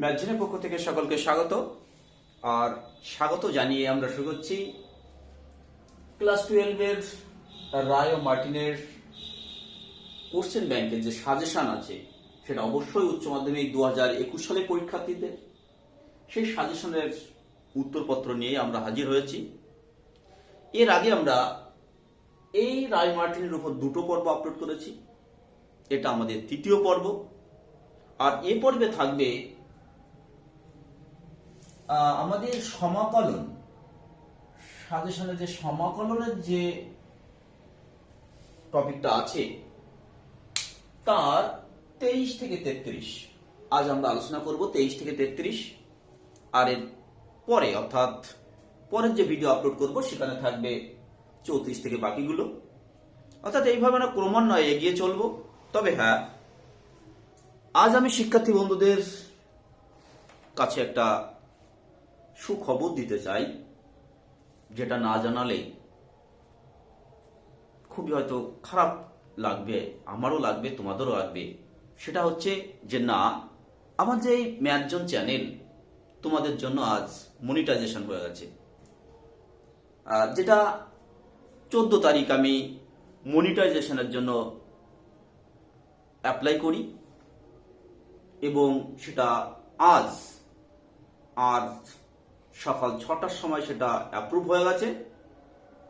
ম্যাগজিনের পক্ষ থেকে সকলকে স্বাগত। আর স্বাগত জানিয়ে আমরা শুরু করছি ক্লাস 12-এর রায় ও মার্টিনের কোশ্চেন ব্যাংকের যে সাজেশন আছে সেটা অবশ্যই উচ্চ মাধ্যমিক 2021 সালের পরীক্ষার্থীদের। সেই সাজেশনের উত্তরপত্র নিয়ে আমরা হাজির হয়েছি। এর আগে আমরা এই রায় মার্টিনের উপর দুটো পর্ব আপলোড করেছি, এটা আমাদের তৃতীয় পর্ব। আর এ পর্বে থাকবে আমাদের সমাকলন, সাজেশনের যে সমাকলনের যে টপিকটা আছে তার 23 থেকে 33 আজ আমরা আলোচনা করব। 23 থেকে 33 আর এর পরে অর্থাৎ পরের যে ভিডিও আপলোড করব সেখানে থাকবে 34 থেকে বাকিগুলো। অর্থাৎ এইভাবে আমরা ক্রমান্বয়ে এগিয়ে চলবো। তবে হ্যাঁ, আজ আমি শিক্ষার্থী বন্ধুদের কাছে একটা সুখবর দিতে চাই, যেটা না জানালে খুবই হয়তো খারাপ লাগবে, আমারও লাগবে, তোমাদেরও লাগবে। সেটা হচ্ছে যে না, আমার যে এই ম্যাথজন চ্যানেল তোমাদের জন্য আজ মনিটাইজেশন হয়ে গেছে। যেটা 14 তারিখ আমি মনিটাইজেশনের জন্য অ্যাপ্লাই করি এবং সেটা আজ সকাল 6টার সময় সেটা অ্যাপ্রুভ হয়ে গেছে,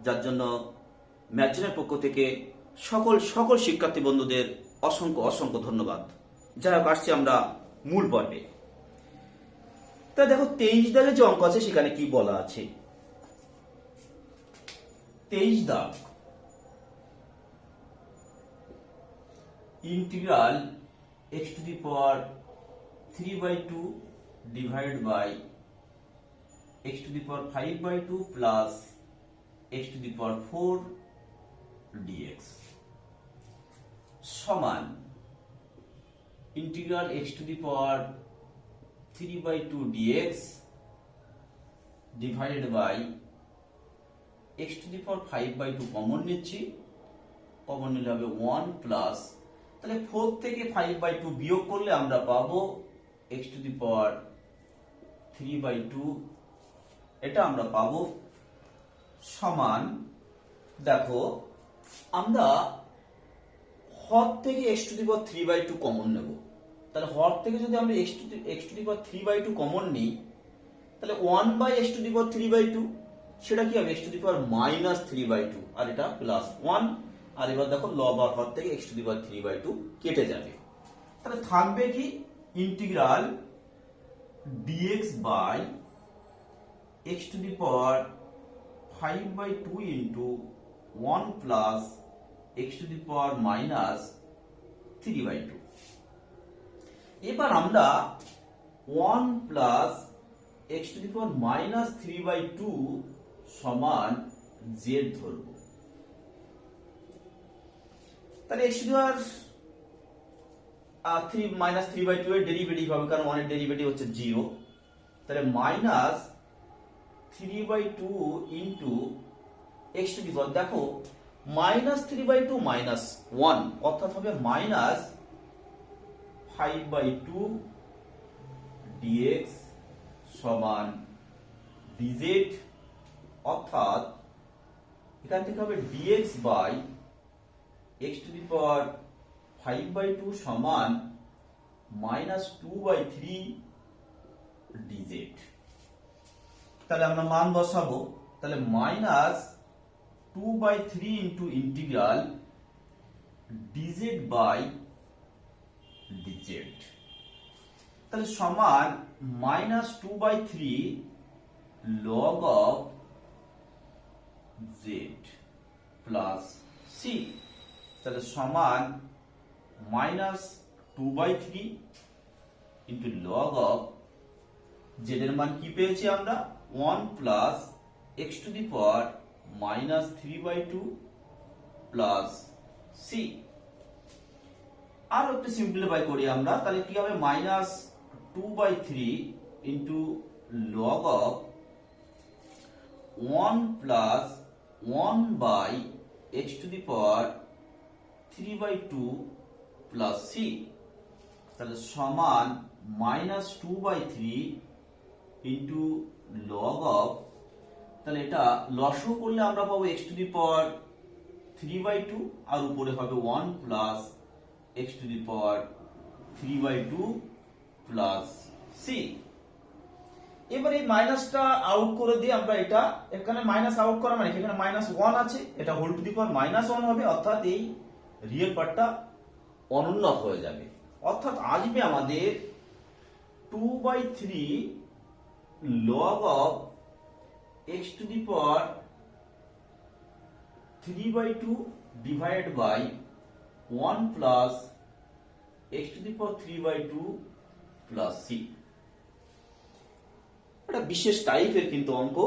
যার জন্য ম্যাগজিনের পক্ষ থেকে সকল শিক্ষার্থী বন্ধুদের অসংখ্য ধন্যবাদ। যাই হোক, আসছি আমরা মূল পর্বে। তা দেখো, 23 দাগে যে অঙ্ক আছে সেখানে কি বলা আছে। 23 দাগ, integral x to the power 3/2 divided by x to the power 5/2 plus x to the power 4 dx সমান integral x to the power 3/2 dx divided by x to the power 5/2 common নিচ্ছি, কমন নিলে হবে 1 plus, তাহলে 4 থেকে 5/2 বিয়োগ করলে আমরা পাবো x to the power 3/2, এটা আমরা পাবো সমান। দেখো, আমরা হর থেকে x to the power 3/2 common নেব। তাহলে হর থেকে যদি আমরা x to the power 3/2 common নিই, তাহলে 1/x to the power 3/2 সেটা কি হবে x to the power -3/2, আর এটা +1। আর এবার দেখো, লব আর হর থেকে x to the power 3/2 কেটে যাবে। তাহলে থাকবে কি integral dx by x to the power 5/2 into 1 plus x to the power -3/2। এবার আমরা 1 plus x to the power -3/2 সমান z ধরব। তাহলে x to the power 3/2 এর ডেরিভেটিভ হবে, কারণ 1 এর ডেরিভেটিভ হচ্ছে 0। তাহলে -3/2 into x to the power, দেখো -3/2 -1 অর্থাৎ হবে -5/2 dx সমান dz, অর্থাৎ এখান থেকে হবে dx by x to the power 5/2 সমান -2/3 dz। তাহলে আমরা মান বসাবো। তাহলে -2/3 into integral dz by dz, তাহলে সমান -2/3 log of z plus c। তাহলে সমান -2/3 ইন্টু log of z এর মান কি পেয়েছি আমরা, 1 plus x to the power -3/2 plus c। আর একটু সিম্পলিফাই করি আমরা, তাহলে কি হবে -2/3 into log of 1 plus 1/x to the power 3/2 plus c, তাহলে সমান মাইনাস 2/3 ইন্টু লগ অফ, তাহলে এটা লসও করলে আমরা পাবো এক্স টু দি পাওয়ার 3/2 আর উপরে হবে 1 plus x to the power 3/2 plus c. এবার এই মাইনাসটা আউট করে দিয়ে আমরা এটা এখানে মাইনাস আউট করা মানে এখানে -1 আছে, এটা হোল টু দি পাওয়ার -1 হবে, অর্থাৎ এই রিয়েল পার্টটা অনন্য হয়ে যাবে, অর্থাৎ আসবে আমাদের 2/3 log of x to the power 3/2 divided by 1 plus x to the power 3/2 plus c। এটা বিশেষ টাইপের কিন্তু অঙ্ক।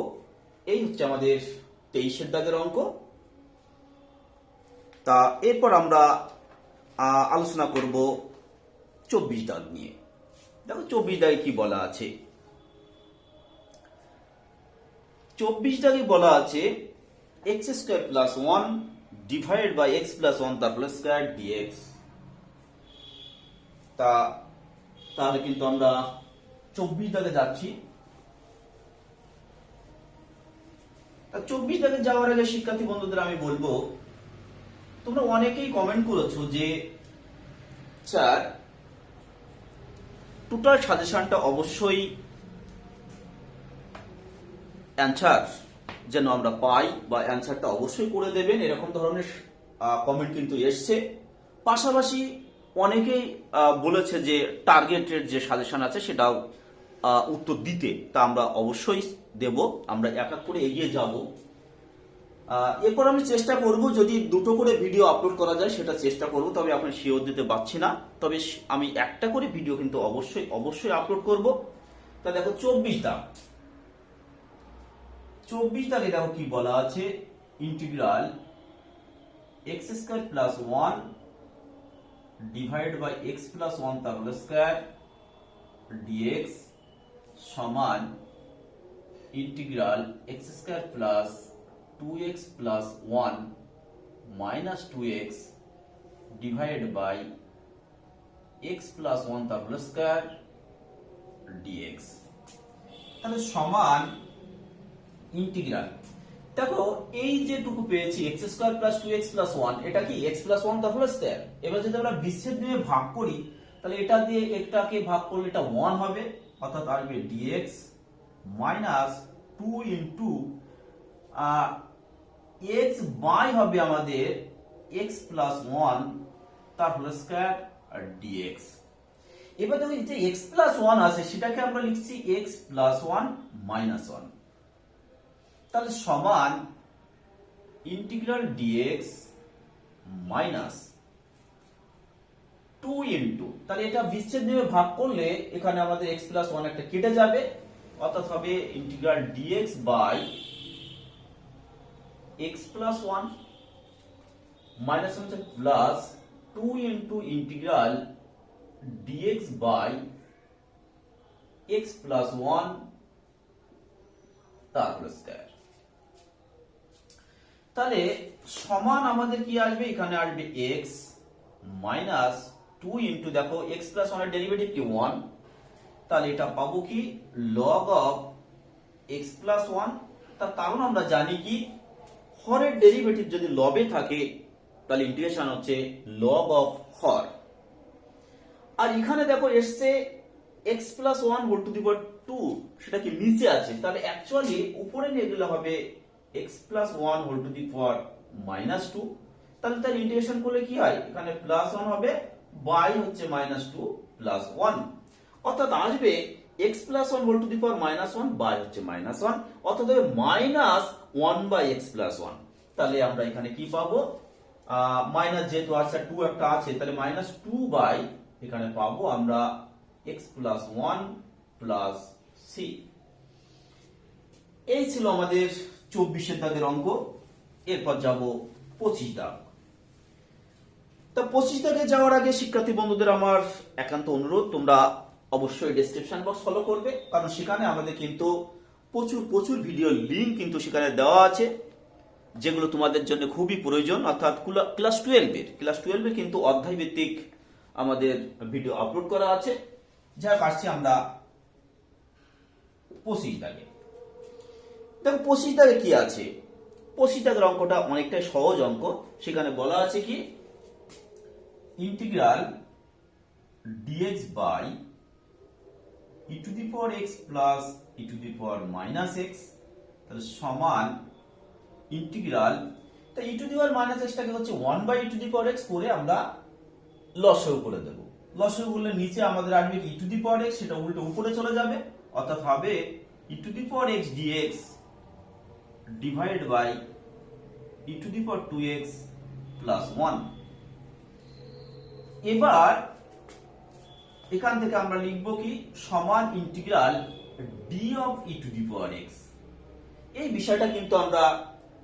এই হচ্ছে আমাদের 23 দাগের অঙ্ক। তা এরপর আমরা আলোচনা করব 24 দাগ নিয়ে। দেখো 24 দাগে কি বলা আছে। 24 দাগে বলা আছে x² plus 1 divided by x plus 1 তার হোল স্কয়ার dx। তাহলে কিন্তু আমরা 24 দাগে যাচ্ছি। 24 দাগে যাওয়ার আগে শিক্ষার্থী বন্ধুদের আমি বলবো, তোমরা অনেকেই কমেন্ট করেছো যে স্যার টোটাল সাজেশনটা অবশ্যই অ্যান্সার যেন আমরা পাই বা অ্যান্সারটা অবশ্যই করে দেবেন, এরকম ধরনের কমেন্ট কিন্তু এসছে। পাশাপাশি অনেকেই বলেছে যে টার্গেটের যে সাজেশন আছে সেটাও উত্তর দিতে, তা আমরা অবশ্যই দেব, আমরা এক এক করে এগিয়ে যাব। এরপর আমি চেষ্টা করব যদি দুটো করে ভিডিও আপলোড করা যায় সেটা চেষ্টা করব, তবে এখন শিওর দিতে পারছি না, তবে আমি একটা করে ভিডিও কিন্তু অবশ্যই আপলোড করব। তা দেখো 24 দাগ। 24 দাগে দেখো কি বলা আছে, integral x² plus 1 divided by x plus 1 তার হোল স্কয়ার dx সমান integral x² plus 2x plus 1 minus 2x divided by x plus 1 তার হোল স্কয়ার dx। তাহলে সমান ইন্টিগ্রাল, দেখো এই যেটুকু পেয়েছি x² plus 2x plus 1, এটা কি x plus 1 তার হোল স্কয়ার। এবার যদি আমরা বিচ্ছেদ দিয়ে ভাগ করি তাহলে এটা দিয়ে একটাকে ভাগ করলে এটা 1 হবে, অর্থাৎ আসবে dx minus 2 into x by হবে আমাদের x plus 1 তার হোল স্কয়ার dx। এবার দেখো যে x plus 1 আছে সেটাকে আমরা লিখছি x plus 1 minus 1, তাহলে সমান ইন্টিগ্রাল dx মাইনাস 2 ইনটু, তাহলে এটা বিচ্ছেদ দিয়ে ভাগ করলে এখানে আমাদের x plus 1 একটা কেটে যাবে, অর্থাৎ হবে integral dx by x plus 1 minus হচ্ছে plus 2 into integral dx by x plus 1 তার হোল স্কয়ার। তাহলে সমান আমাদের কি আসবে, এখানে আসবে x মাইনাস 2 ইনটু, দেখো x plus 1 এর ডেরিভেটিভ কি 1, তাহলে এটা পাবো কি log of x plus 1। তার কারণ আমরা জানি কি হরের ডেরিভেটিভ যদি লবে থাকে তাহলে ইন্টিগ্রেশন হচ্ছে log of হর। আর এখানে দেখো এসছে x plus 1 whole to the power 2, সেটা কি নিচে আছে, তাহলে অ্যাকচুয়ালি উপরে নিয়ে গেলে হবে x plus 1 whole to the power -2, তাহলে তার ইন্টিগ্রেশন করলে কি হয়, এখানে প্লাস 1 হবে বাই হচ্ছে -2 প্লাস 1, অর্থাৎ আসবে x plus 1 whole to the power -1 by হচ্ছে -1, অর্থাৎ হবে -1 বাই x plus 1। তাহলে আমরা এখানে কি পাবো, মাইনাস যেহেতু আছে 2 একটা আছে, তাহলে -2 বাই এখানে পাবো আমরা x plus 1 প্লাস c। এই ছিল আমাদের 24 দাগের অঙ্ক। এরপর যাব 25 দাগ। তা 25 দাগে যাওয়ার আগে শিক্ষার্থী বন্ধুদের আমার একান্ত অনুরোধ, তোমরা অবশ্যই ডেসক্রিপশন বক্স ফলো করবে, কারণ সেখানে আমাদের কিন্তু প্রচুর ভিডিও লিংক কিন্তু সেখানে দেওয়া আছে, যেগুলো তোমাদের জন্য খুবই প্রয়োজন, অর্থাৎ ক্লাস 12 এর কিন্তু অধ্যায় ভিত্তিক আমাদের ভিডিও আপলোড করা আছে, যা আসছি আমরা 25 দাগে। দেখো 25 দাগে কি আছে, 25 দাগের অঙ্কটা অনেকটাই সহজ অঙ্ক। সেখানে বলা আছে কি integral dx by e to the power x plus e to the power minus x তাহলে সমান ইন্টিগ্রাল, তা e to the power minus x টাকে হচ্ছে 1 by e to the power x করে আমরা লসাগু করে দেব। লসাগু করলে নিচে আমাদের আসবে e to the power x, সেটা উল্টো উপরে চলে যাবে, অর্থাৎ হবে e to the power x dx divide by e to the power 2x plus 1। এবার এখান থেকে আমরা লিখব কি সমান integral d of e to the power x। এই বিষয়টা কিন্তু আমরা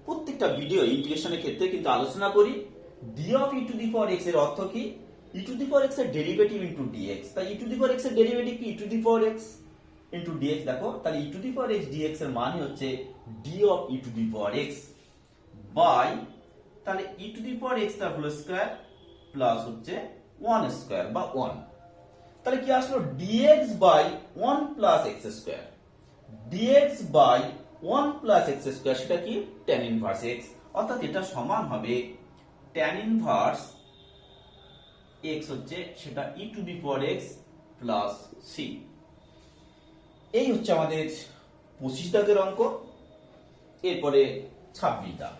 প্রত্যেকটা ভিডিও ইন্টিগ্রেশনের ক্ষেত্রে কিন্তু আলোচনা করি। d of e to the power x এর অর্থ কি e to the power x এর ডেরিভেটিভ ইনটু dx। তাই e to the power x এর ডেরিভেটিভ কি e to the power x into dx। দেখো তাহলে e to the power x dx এর মান হচ্ছে d of e to the power x by তাহলে e to the power x তার whole square plus হচ্ছে 1 স্কয়ার বা 1। তাহলে কি আসলো dx by 1 plus x square, dx by 1 plus x square সেটা কি tan ইনভার্স x, অর্থাৎ এটা সমান হবে tan ইনভার্স x হচ্ছে সেটা e to the power x plus c। এই হচ্ছে আমাদের 25 দাগের অঙ্ক। এরপরে 26 দাগ।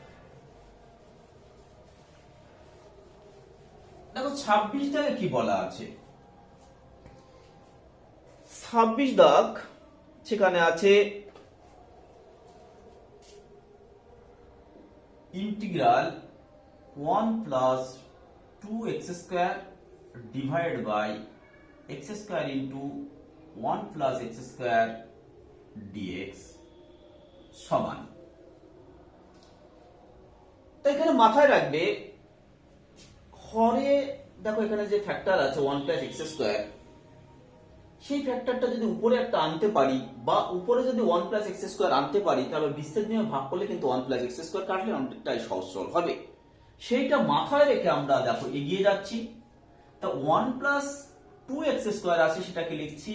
দেখো 26 দাগে কি বলা আছে, 26 দাগ সেখানে আছে integral 1 plus 2x square divide by x square into 1 plus x square dx সমান। তো এখানে মাথায় রাখবে হরে দেখো এখানে যে ফ্যাক্টর আছে 1 প্লাস x স্কয়ার, সেই ফ্যাক্টরটা যদি উপরে একটা আনতে পারি বা উপরে যদি 1 প্লাস x স্কয়ার আনতে পারি তাহলে বিস্তার নিয়ে ভাগ করলে কিন্তু 1 প্লাস x স্কয়ার কাটলে অনেকটাই সহজ সরল হবে। সেইটা মাথায় রেখে আমরা দেখো এগিয়ে যাচ্ছি। তা 1 প্লাস 2x স্কয়ার আছে সেটাকে লিখছি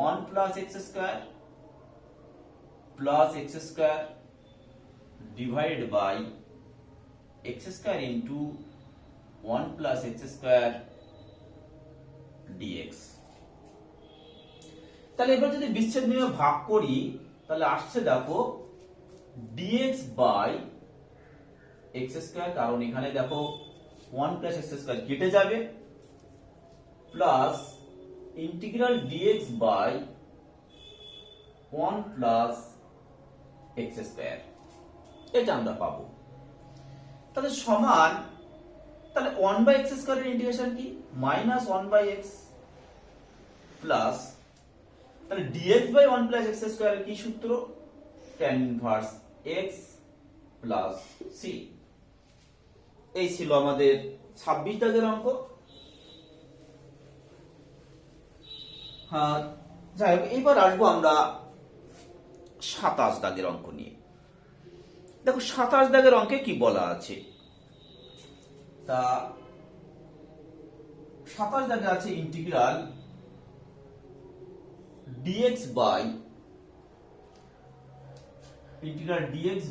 1 plus x square plus x square divide by x square into 1 plus x square dx। তাহলে এবার যদি বিচ্ছেদ নিয়ে ভাগ করি তাহলে আসছে দেখো dx বাই x স্কয়ার, কারণ এখানে দেখো 1 প্লাস x স্কয়ার কেটে যাবে, plus integral dx by 1 plus x square, এটা আমরা পাবো। তাহলে সমান, তাহলে 1 বাই x স্কয়ারের ইন্টিগ্রেশন কি মাইনাস 1 বাই x প্লাস তাহলে dx বাই 1 প্লাস x স্কয়ারের কি সূত্র tan inverse x plus c। এই ছিল আমাদের 26 দাগের অঙ্ক। হ্যাঁ, যাই হোক এবার আসবো আমরা 27 দাগের অঙ্ক নিয়ে। দেখো 27 দাগের অঙ্কে কি বলা আছে, তা 27 দাগে আছে integral dx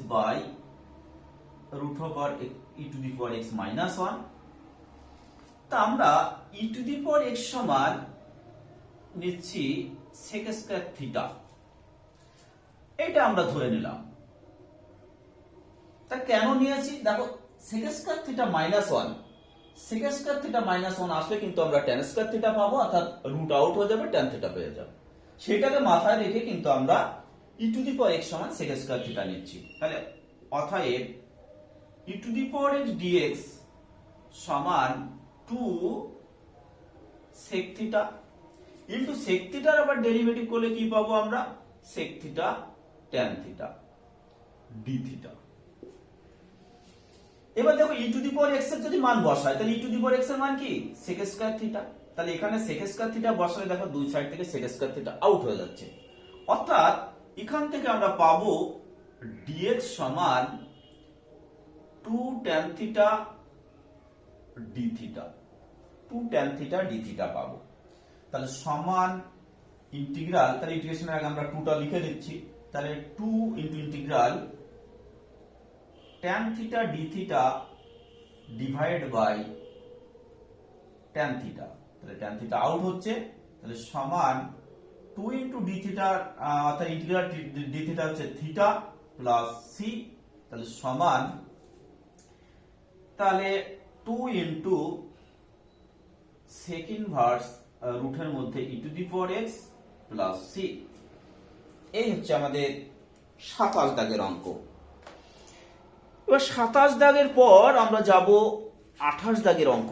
by root over e to the power x minus 1। তা আমরা e to the power x সমান নিচ্ছি sec স্কয়ার থিটা, এটা আমরা ধরে নিলাম। তা কেন নিয়েছি দেখো sec square theta minus 1, sec square theta minus 1 আসলে কিন্তু আমরা tan স্কয়ার থিটা পাবো, অর্থাৎ রুট আউট হয়ে যাবে, tan থিটা পেয়ে যাবে। সেটাকে মাথায় রেখে কিন্তু আমরা e to the power x সমান sec স্কয়ার থিটা নিচ্ছি। তাহলে অতএব e to the power x dx সমান 2 sec থিটা ইনটু sec থিটার আবার ডেরিভেটিভ করলে কি পাবো আমরা sec theta tan theta d theta. এবার দেখো e to the power x এর যদি মান বসাই তাহলে e to the power x এর মান কি sec স্কয়ার থিটা। তাহলে এখানে sec স্কয়ার থিটা বসালে দেখো দুই সাইড থেকে sec স্কয়ার থিটা আউট হয়ে যাচ্ছে, অর্থাৎ এখান থেকে আমরা পাবো dx সমান 2 tan theta d theta, 2 tan theta d theta পাবো। তাহলে সমান ইন্টিগ্রাল, তাহলে ইন্টিগ্রেশনের আগে আমরা 2টা লিখে দিচ্ছি, তাহলে 2 into integral tan theta d theta divide by tan theta, তাহলে tan থিটা আউট হচ্ছে, তাহলে সমান 2 ইন্টু d থিটা, অর্থাৎ ইন্টিগ্রাল d থিটা হচ্ছে থিটা প্লাস সি, তাহলে সমান, তাহলে 2 ইন্টু সেক ইনভার্স রুটের মধ্যে e to the power x plus C. এই হচ্ছে আমাদের 27 দাগের অঙ্ক। এবার 27 দাগের পর আমরা যাব 28 দাগের অঙ্ক।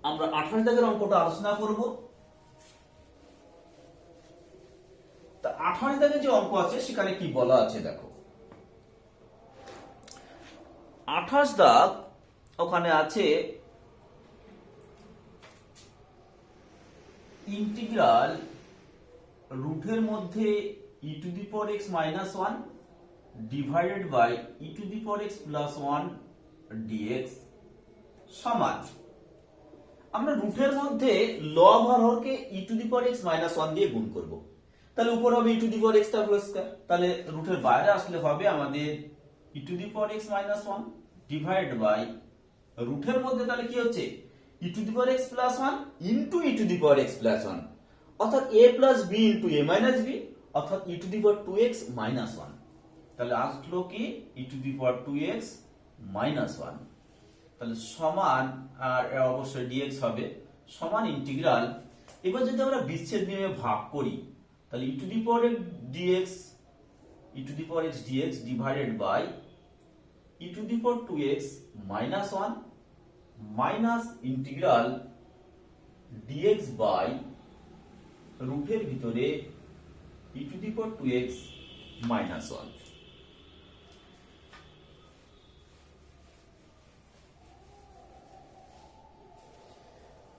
আমরা 28 দাগের অঙ্কটা আলোচনা করব। তা 28 দাগের যে অঙ্ক আছে সেখানে কি বলা আছে দেখো। 28 দাগ ওখানে আছে ইন্টিগ্রাল রুটের মধ্যে e to the power x minus 1 divided by e to the power x plus 1 dx সমান, আমরা রুটের মধ্যে লব আর হরকে e to the power x minus 1 দিয়ে গুণ করব, তাহলে উপর হবে e to the power x তার প্লাস স্কয়ার, তাহলে রুটের বাইরে আসলে হবে আমাদের e to the power x minus 1 divide by রুটের মধ্যে, তাহলে কি হচ্ছে e to the power x plus 1 into e to the power x plus 1, অর্থাৎ a plus b into a minus b, অর্থাৎ e to the power 2x minus 1, তাহলে আসলো কি ই to the power 2x minus 1, তাহলে সমান, আর অবশ্যই dx হবে সমান ইন্টিগ্রাল। এবার যদি আমরা বিচ্ছেদ নিয়মে ভাগ করি তাহলে e to the power dx e to the power x dx divided by e to the power 2x minus 1 minus integral dx by রুটের ভিতরে ই to the power 2x minus 1।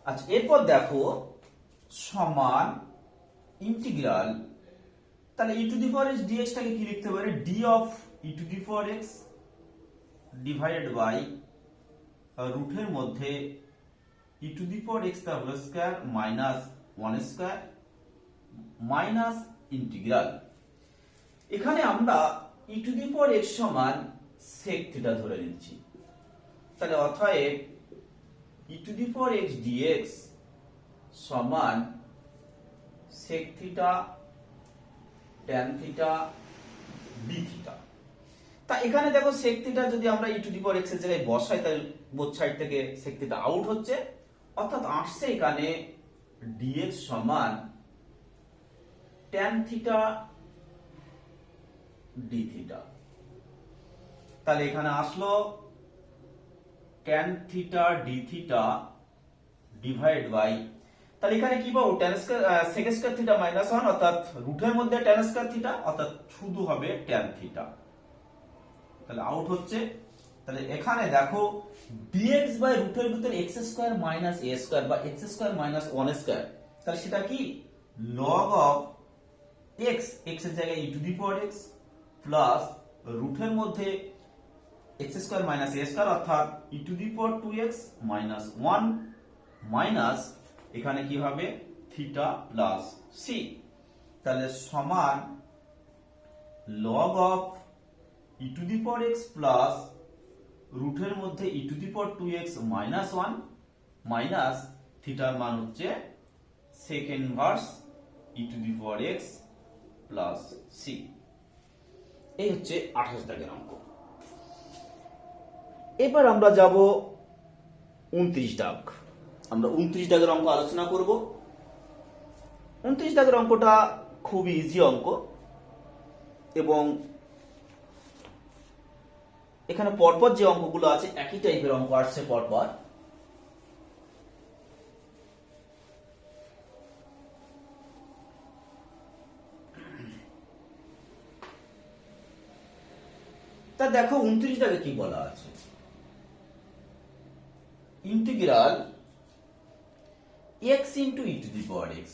আচ্ছা, এরপর দেখো সমান ইন্টিগ্রাল, তাহলে e to the power x dx টাকে কি লিখতে পারে, d of e to the power x divided by রুটের মধ্যে e to the power x তার whole square minus 1 square minus integral, এখানে আমরা ই টু দি পাওয়ার এক্স সমান সেক থিটা ধরে নিচ্ছি, তাহলে অতএব e to the power x dx সমান sec theta tan theta d theta. তা এখানে দেখো সেক থিটা যদি আমরা ই টু দি পাওয়ার এক্স এর জায়গায় বসাই তাহলে বোথ সাইড থেকে সেক থিটা আউট হচ্ছে, অর্থাৎ আসছে এখানে ডিএক্স সমান ট্যান থিটা ডি থিটা, তাহলে এখানে আসলো tan theta d theta divide by, তাহলে এখানে কি পাবো tan square sec square theta minus 1, অর্থাৎ রুটের মধ্যে ট্যান স্কয়ার থিটা, অর্থাৎ শুধু হবে ট্যান থিটা, তাহলে আউট হচ্ছে। তাহলে এখানে দেখো dx বাই রুটের ভিতরে x square minus a square বা x স্কয়ার মাইনাস 1 স্কয়ার, তাহলে সেটা কি log অফ x, x এর জায়গায় e to the power x plus রুটের মধ্যে x square minus a square, অর্থাৎ e to the power 2x minus 1 minus এখানে কি হবে থিটা প্লাস সি, তাহলে সমান log of e to the power x plus রুটের মধ্যে e to the power 2x minus 1 minus থিটার মান হচ্ছে sec inverse e to the power x plus C. এই হচ্ছে 28 দাগের অঙ্ক। এবার আমরা যাব 29 দাগ। আমরা 29 দাগের অঙ্ক আলোচনা করব। 29 দাগের অঙ্কটা খুবই ইজি অঙ্ক এবং এখানে পরপর যে অঙ্কগুলো আছে একই টাইপের অঙ্ক আসছে পরপর। তা দেখো 29 দাগে কি বলা আছে, integral x into E to the power x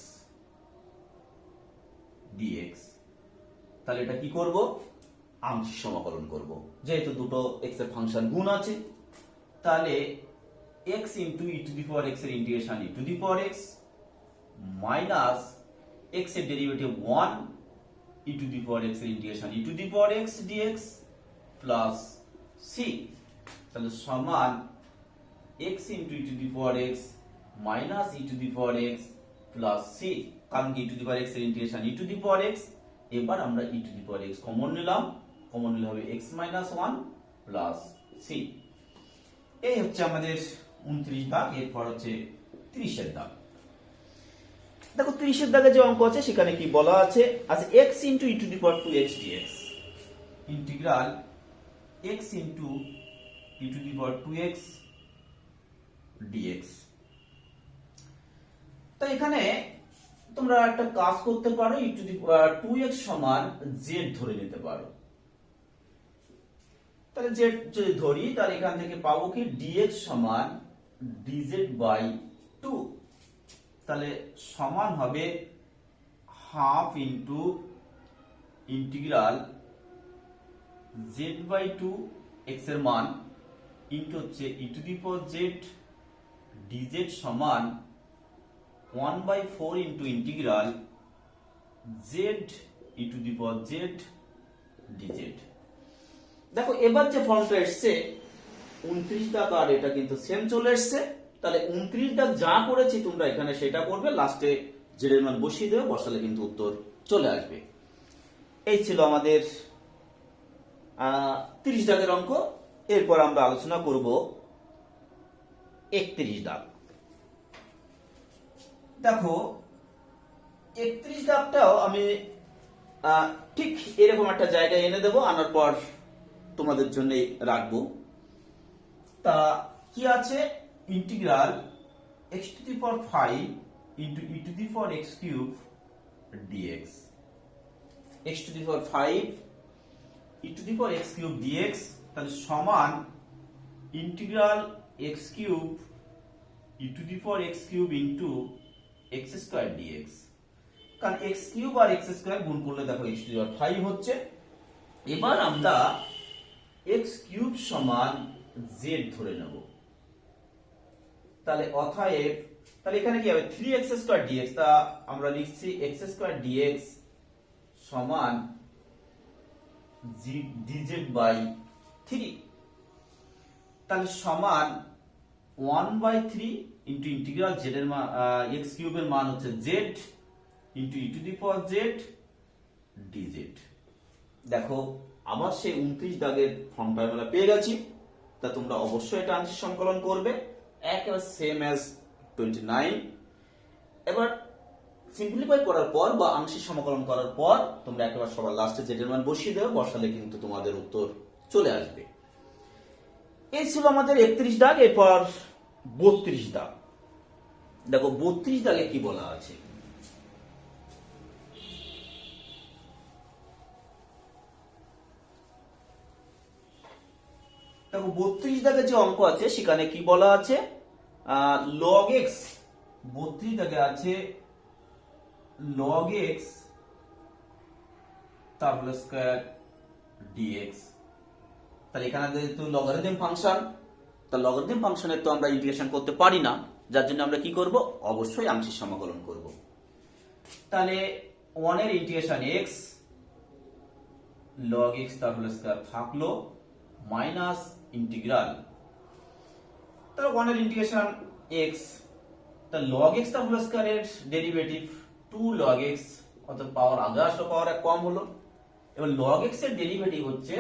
dx, তাহলে এটা কি করব, আংশিক সমাকলন করব, যেহেতু দুটো x এর ফাংশন গুণ আছে, তাহলে x into E to the power x এর integration E to the power x minus x এর derivative 1 E to the power x এর integration E to the power x dx plus c, তাহলে সমান x into E to the power x minus E to the power x plus c, কারণ কি ই to the power x এর integration E to the power x। এবার আমরা ই to the power x common নিলাম, common নিলে হবে x minus 1 plus c। এই হচ্ছে আমাদের 29 দাগ। এরপর হচ্ছে 30 এর দাগ। দেখো 30 এর দাগে যে অঙ্ক আছে সেখানে কি বলা আছে, আচ্ছা x into E to the power 2x dx integral x into E to the power 2x dx। তো এখানে তোমরা একটা কাজ করতে পারো, ই টু দি 2x সমান z ধরে নিতে পারো। তাহলে z যদি ধরি তাহলে এখান থেকে পাবো কি dx সমান dz বাই 2, তাহলে সমান হবে half into integral z by 2 x এর মান ইন্টু হচ্ছে e to the power z dz সমান 1 by 4 into integral z e to the power z dz। দেখো এবার যে ফর্মটা এসছে 29 দাগ আর এটা কিন্তু সেম চলে এসছে। তাহলে 29 দাগ যা করেছি তোমরা এখানে সেটা করবে, লাস্টে জেড এর মান বসিয়ে দেবে, বসালে কিন্তু উত্তর চলে আসবে। এই ছিল আমাদের 30 দাগের অঙ্ক। এরপর আমরা আলোচনা করব 31 দাগ। দেখো 31 দাগটাও আমি ঠিক এরকম একটা জায়গায় এনে দেবো, আনার পর তোমাদের জন্য রাখবো। তা কি আছে, integral x to the power 5 into E to the power x cube dx, x to the power 5 E to the power x cube dx, তাহলে সমান integral x cube E to the power x cube into x square dx। কারণ x cube আর x square গুণ করলে দেখো x to the পাওয়ার 5 হচ্ছে। এবার আমরা x cube সমান z ধরে নেব, তাহলে অতএব তাহলে এখানে কি হবে 3x স্কয়ার dx, তা আমরা লিখছি x স্কয়ার dx সমান dz বাই 3, তাহলে সমান 1 বাই 3 ইন্টু ইন্টিগ্রাল z এর মান x কিউবের মান হচ্ছে z into E to the power z dz। দেখো আবার সেই 29 দাগের ফর্মটা আমরা পেয়ে গেছি। তা তোমরা অবশ্যই এটা আংশিক সমাকলন করবে, একেবারে সেম অ্যাজ 29। এবার সিম্পলিফাই করার পর বা আংশিক সমাকলন করার পর তোমরা একেবারে সবার লাস্টে জেড এর মান বসিয়ে দেবে, বসালে কিন্তু তোমাদের উত্তর চলে আসবে। এই ছিল আমাদের 31 দাগ। এরপর 32 দাগ। দেখো 32 দাগে কি বলা আছে, দেখো 32 দাগে যে অঙ্ক আছে সেখানে কি বলা আছে, log x, 32 দাগে আছে log x তার হোল স্কয়ার dx। তাহলে এখানে যেহেতু লগারিদম ফাংশন, তা লগারিদম ফাংশনের তো আমরা ইন্টিগ্রেশন করতে পারি না, যার জন্য আমরা কি করব, অবশ্যই আংশিক সমাকলন করব। তাহলে 1 এর ইন্টিগ্রেশন x log x তার হোল স্কয়ার থাকলো মাইনাস ইন্টিগ্রাল, তাহলে 1 এর ইন্টিগ্রেশন x, তা log x তার হোল স্কয়ারের ডেরিভেটিভ 2 log x, অর্থাৎ পাওয়ার আগে আসলো, পাওয়ার এক কম হলো। এবার log x এর ডেরিভেটিভ হচ্ছে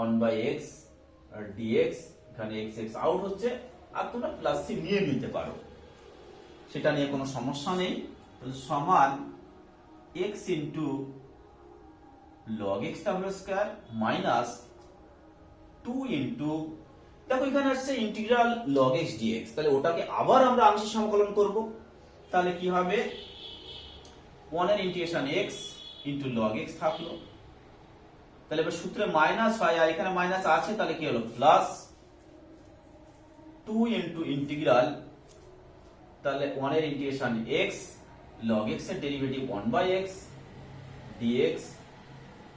1 বাই x dx, এখানে x x আউট হচ্ছে, আর তোমরা প্লাস c নিয়ে নিতে পারো, সেটা নিয়ে কোনো সমস্যা নেই। সমান x ইন্টু log x তার হোল স্কয়ার মাইনাস 2 ইন্টু, দেখো এখানে আসছে ইন্টিগ্রাল log x dx, তাহলে ওটাকে আবার আমরা আংশিক সমাকলন করব। তাহলে কি হবে, 1 এর integration x into log x থাকলো, তাহলে এবার সূত্রে মাইনাস হয়, আর এখানে মাইনাস আছে, তাহলে কি হলো প্লাস 2 ইন্টু ইন্টিগ্রাল, তাহলে 1 এর ইন্টিগ্রেশন x log x এর derivative 1 by x dx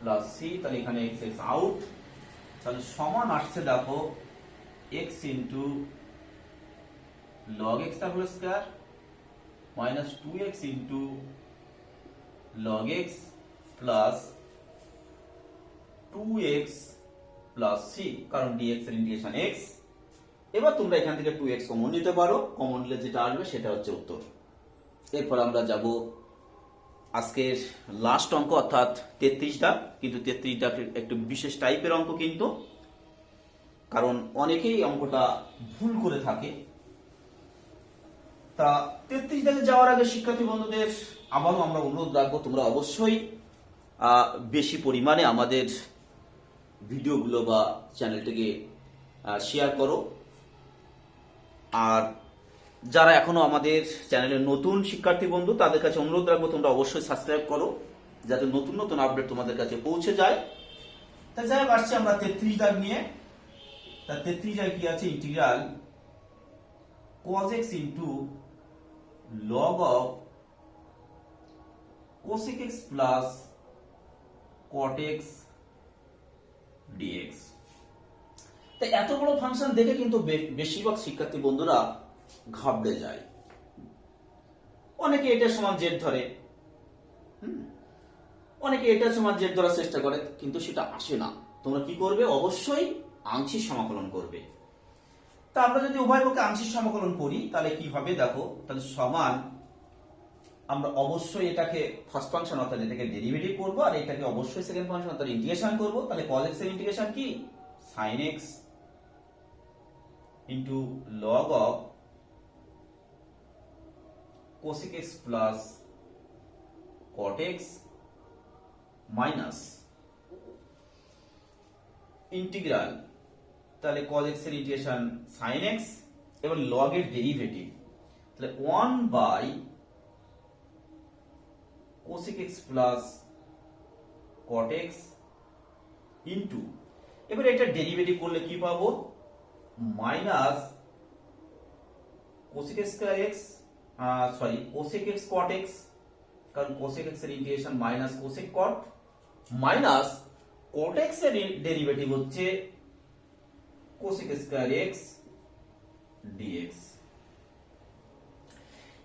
plus c, তাহলে এখানে x x আউট, তাহলে সমান আসছে দেখো x ইন্টু log x টা whole square minus 2x into log x plus 2x plus c, কারণ dx এর ইন্টিগ্রেশন x। এবার তোমরা এখান থেকে 2x কমন নিতে পারো, কমন নিলে যেটা আসবে সেটা হচ্ছে উত্তর। এরপর আমরা যাব আজকের লাস্ট অঙ্ক অর্থাৎ 33টা, কিন্তু 33টা একটু বিশেষ টাইপের অঙ্ক, কিন্তু কারণ অনেকেই অঙ্কটা ভুল করে থাকে। তা 33টাতে যাওয়ার আগে শিক্ষার্থী বন্ধুদের আবারও আমরা অনুরোধ রাখবো, তোমরা অবশ্যই বেশি পরিমাণে আমাদের ভিডিওগুলো বা চ্যানেলটিকে শেয়ার করো। আর যারা এখনো আমাদের চ্যানেলের নতুন শিক্ষার্থী বন্ধু, তাদের কাছে অনুরোধ রাখবো তোমরা অবশ্যই সাবস্ক্রাইব করো, যাতে নতুন নতুন আপডেট তোমাদের কাছে পৌঁছে যায়। তাই যাই আসছে আমরা 33 দাগ নিয়ে। তা 33 দাগ কি আছে, integral cos x into log of cosec x plus cot x dx। তাই এত বড় ফাংশন দেখে কিন্তু বেশিরভাগ শিক্ষার্থী বন্ধুরা ঘাবড়ে যায়। অনেকে এটার সমান জেড ধরে, অনেকে এটার সমান জেড ধরার চেষ্টা করে, কিন্তু সেটা আসে না। তোমরা কি করবে, অবশ্যই আংশিক সমাকলন করবে। তা আমরা যদি উভয় পক্ষে আংশিক সমাকলন করি তাহলে কি হবে দেখো, তাহলে সমান আমরা অবশ্যই এটাকে ফার্স্ট ফাংশন অর্থাৎ এটাকে ডেরিভেটিভ করব, আর এটাকে অবশ্যই সেকেন্ড ফাংশন অর্থাৎ ইন্টিগ্রেশন করব। তাহলে cos x এর ইন্টিগ্রেশন কি, sin x into log of cosec x plus cot x minus integral, তাহলে cos x এর ইন্টিগ্রেশন sin x, এবার log এর ডেরিভেটিভ, তাহলে 1 by cosec x plus cot x into, এবার এটা ডেরিভেটিভ করলে কি পাবো, minus cosec x square x, cosec x cot x, কারণ cosec x এর integration minus cosec cot, minus cot x এর ডেরিভেটিভ হচ্ছে cosec স্কয়ার x dx।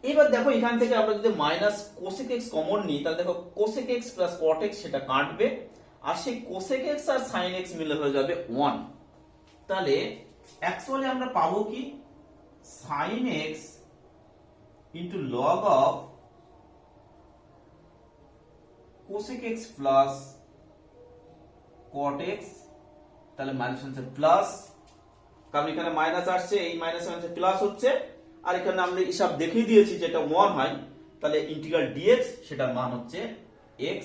এবার দেখো এখান থেকে আমরা যদি মাইনাস cosec x কমন নিই, তাহলে দেখো cosec x plus cot x সেটা কাটবে, আর সেই cosec x আর sin x মিলে হয়ে যাবে 1। তাহলে অ্যাকচুয়ালি আমরা পাবো কি, sin x into log of cosec x plus cot x, তাহলে মাইনাস হচ্ছে প্লাস, কারণ এখানে মাইনাস আসছে, এই মাইনাস মাইনাসে প্লাস হচ্ছে, আর এখানে আমরা হিসাব দেখিয়ে দিয়েছি যেটা 1 হয়, তাহলে ইন্টিগ্রাল dx সেটার মান হচ্ছে x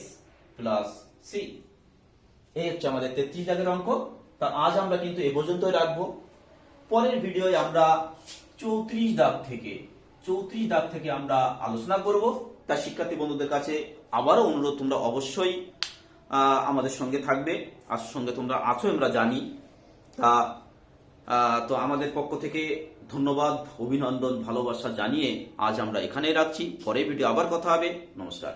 প্লাস c। এই হচ্ছে আমাদের 33 দাগের অঙ্ক। তা আজ আমরা কিন্তু এ পর্যন্তই রাখবো। পরের ভিডিওয় আমরা 34 দাগ থেকে আমরা আলোচনা করব। তার শিক্ষার্থী বন্ধুদের কাছে আবারও অনুরোধ, তোমরা অবশ্যই আমাদের সঙ্গে থাকবে, আর সঙ্গে তোমরা আছো আমরা জানি। তো আমাদের পক্ষ থেকে ধন্যবাদ, অভিনন্দন, ভালোবাসা জানিয়ে আজ আমরা এখানেই রাখছি। পরের ভিডিও আবার কথা হবে। নমস্কার।